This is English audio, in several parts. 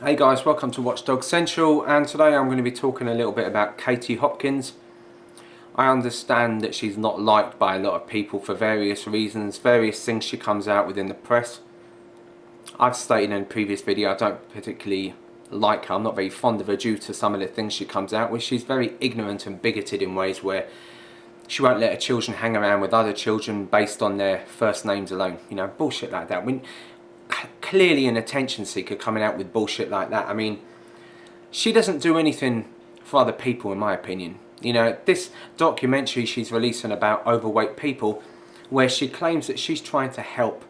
Hey guys, welcome to Watchdog Central, and today I'm going to be talking a little bit about Katie Hopkins. I understand that she's not liked by a lot of people for various reasons, various things she comes out with in the press. I've stated in a previous video I don't particularly like her. I'm not very fond of her due to some of the things she comes out with. She's very ignorant and bigoted in ways where she won't let her children hang around with other children based on their first names alone. You know, bullshit like that. Clearly an attention seeker coming out with bullshit like that. I mean, she doesn't do anything for other people in my opinion. You know, this documentary she's releasing about overweight people, where she claims that she's trying to help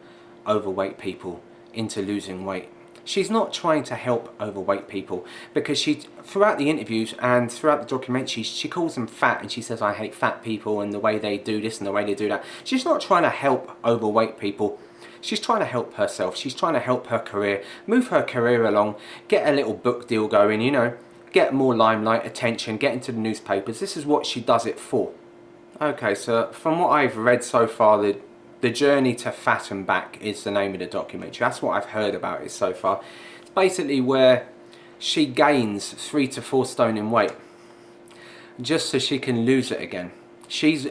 overweight people into losing weight. She's not trying to help overweight people, because she, throughout the interviews and throughout the documentary, she calls them fat and she says, I hate fat people and the way they do this and the way they do that. She's not trying to help overweight people. She's trying to help herself. She's trying to help her career, move her career along, get a little book deal going, you know, get more limelight, attention, get into the newspapers. This is what she does it for. Okay, so from what I've read so far, the Journey to Fat and Back is the name of the documentary. That's what I've heard about it so far. It's basically where she gains 3 to 4 stone in weight just so she can lose it again. She's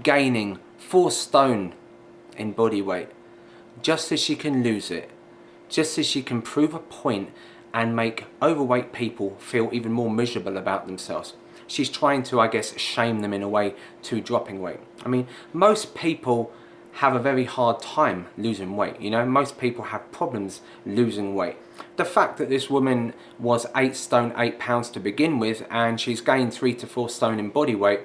gaining 4 stone in body weight just so she can lose it, just so she can prove a point and make overweight people feel even more miserable about themselves. She's trying to, I guess, shame them in a way to dropping weight. I mean, most people have a very hard time losing weight, you know, most people have problems losing weight. The fact that this woman was 8 stone 8 pounds to begin with and she's gained 3 to 4 stone in body weight,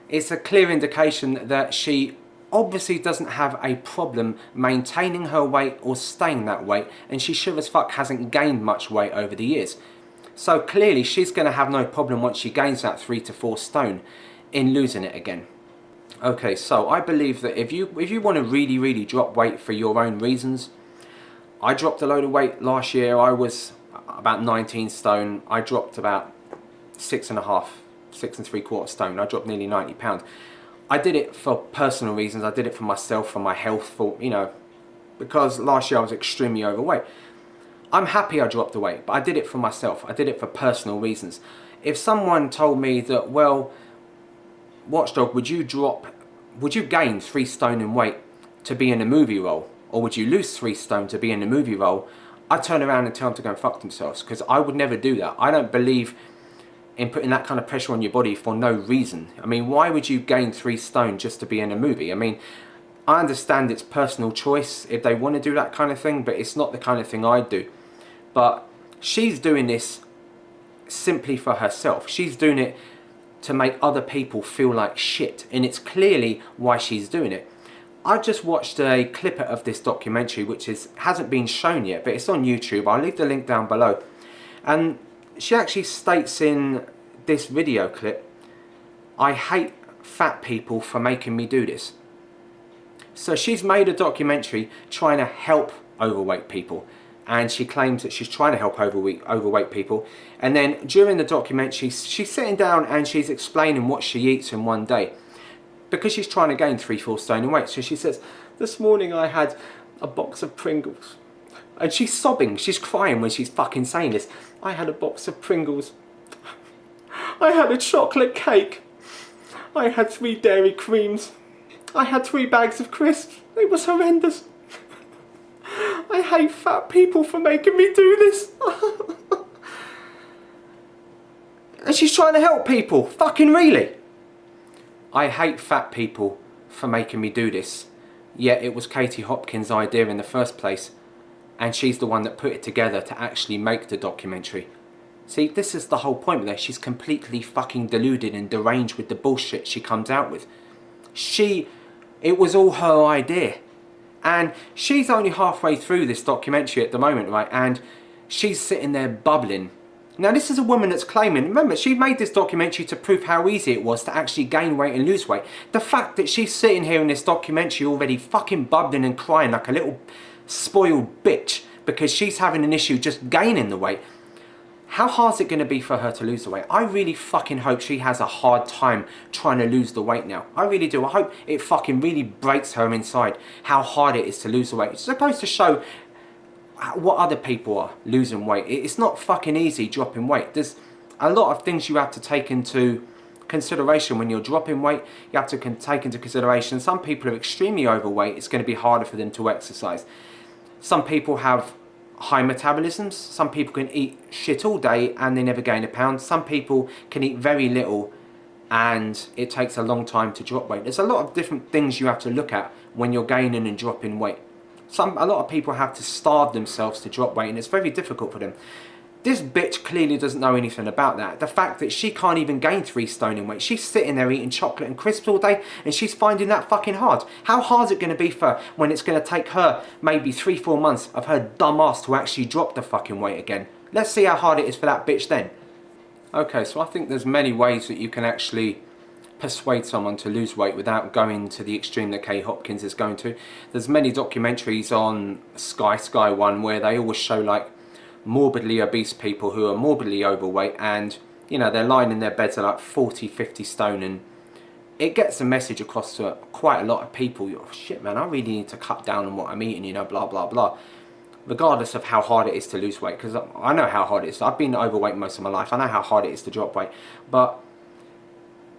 it's a clear indication that she obviously doesn't have a problem maintaining her weight or staying that weight, and she sure as fuck hasn't gained much weight over the years. So clearly she's going to have no problem once she gains that 3 to 4 stone in losing it again. Okay, so I believe that if you want to really drop weight for your own reasons, I dropped a load of weight last year. I was about 19 stone. I dropped about 6.5, 6 3/4 stone. I dropped nearly 90 pounds. I did it for personal reasons. I did it for myself, for my health, for, you know, because last year I was extremely overweight. I'm happy I dropped the weight, but I did it for myself. I did it for personal reasons. If someone told me that, well, Watchdog, would you gain 3 stone in weight to be in a movie role? Or would you lose 3 stone to be in a movie role? I'd turn around and tell them to go and fuck themselves, because I would never do that. I don't believe in putting that kind of pressure on your body for no reason. I mean, why would you gain 3 stone just to be in a movie? I mean, I understand it's personal choice if they want to do that kind of thing, but it's not the kind of thing I'd do. But she's doing this simply for herself. She's doing it to make other people feel like shit, and it's clearly why she's doing it. I just watched a clip of this documentary, which hasn't been shown yet, but it's on YouTube. I'll leave the link down below. And she actually states in this video clip, I hate fat people for making me do this. So she's made a documentary trying to help overweight people, and she claims that she's trying to help overweight people, and then during the documentary she's sitting down and she's explaining what she eats in one day, because she's trying to gain 3-4 stone in weight. So she says, this morning I had a box of Pringles. And she's sobbing, she's crying when she's fucking saying this. I had a box of Pringles. I had a chocolate cake. I had 3 dairy creams. I had 3 bags of crisps. It was horrendous. I hate fat people for making me do this. And she's trying to help people. Fucking really? I hate fat people for making me do this. Yet it was Katie Hopkins' idea in the first place, and she's the one that put it together to actually make the documentary. See, this is the whole point with her. She's completely fucking deluded and deranged with the bullshit she comes out with. It was all her idea. And she's only halfway through this documentary at the moment, right? And she's sitting there bubbling. Now, this is a woman that's claiming, remember, she made this documentary to prove how easy it was to actually gain weight and lose weight. The fact that she's sitting here in this documentary already fucking bubbling and crying like a little spoiled bitch because she's having an issue just gaining the weight. How hard is it going to be for her to lose the weight? I really fucking hope she has a hard time trying to lose the weight now. I really do. I hope it fucking really breaks her inside how hard it is to lose the weight. It's supposed to show what other people are losing weight. It's not fucking easy dropping weight. There's a lot of things you have to take into consideration when you're dropping weight. You have to take into consideration some people are extremely overweight. It's going to be harder for them to exercise. Some people have high metabolisms. Some people can eat shit all day and they never gain a pound. Some people can eat very little and it takes a long time to drop weight. There's a lot of different things you have to look at when you're gaining and dropping weight. A lot of people have to starve themselves to drop weight and it's very difficult for them. This bitch clearly doesn't know anything about that. The fact that she can't even gain 3 stone in weight. She's sitting there eating chocolate and crisps all day and she's finding that fucking hard. How hard is it going to be for when it's going to take her maybe 3-4 months of her dumb ass to actually drop the fucking weight again? Let's see how hard it is for that bitch then. Okay, so I think there's many ways that you can actually persuade someone to lose weight without going to the extreme that Kate Hopkins is going to. There's many documentaries on Sky One where they always show like morbidly obese people who are morbidly overweight and you know they're lying in their beds at like 40-50 stone and it gets a message across to quite a lot of people. Oh shit man, I really need to cut down on what I'm eating, you know, blah blah blah, regardless of how hard it is to lose weight, because I know how hard it is. I've been overweight most of my life. I know how hard it is to drop weight, but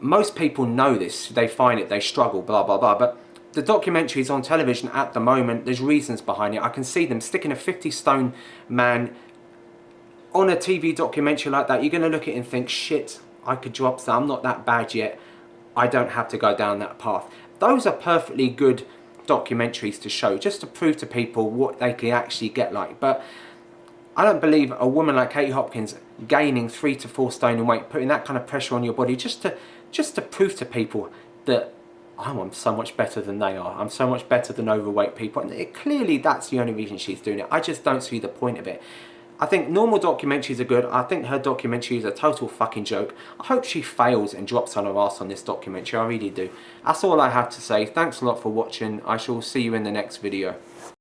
most people know this. They find it, they struggle, blah blah blah. But the documentaries on television at the moment, there's reasons behind it. I can see them sticking a 50 stone man on a TV documentary like that. You're going to look at it and think, shit, I could drop that. I'm not that bad yet. I don't have to go down that path. Those are perfectly good documentaries to show, just to prove to people what they can actually get like. But I don't believe a woman like Kate Hopkins gaining 3 to 4 stone in weight, putting that kind of pressure on your body just to prove to people that I'm so much better than they are. I'm so much better than overweight people. And clearly that's the only reason she's doing it. I just don't see the point of it. I think normal documentaries are good. I think her documentary is a total fucking joke. I hope she fails and drops on her ass on this documentary. I really do. That's all I have to say. Thanks a lot for watching. I shall see you in the next video.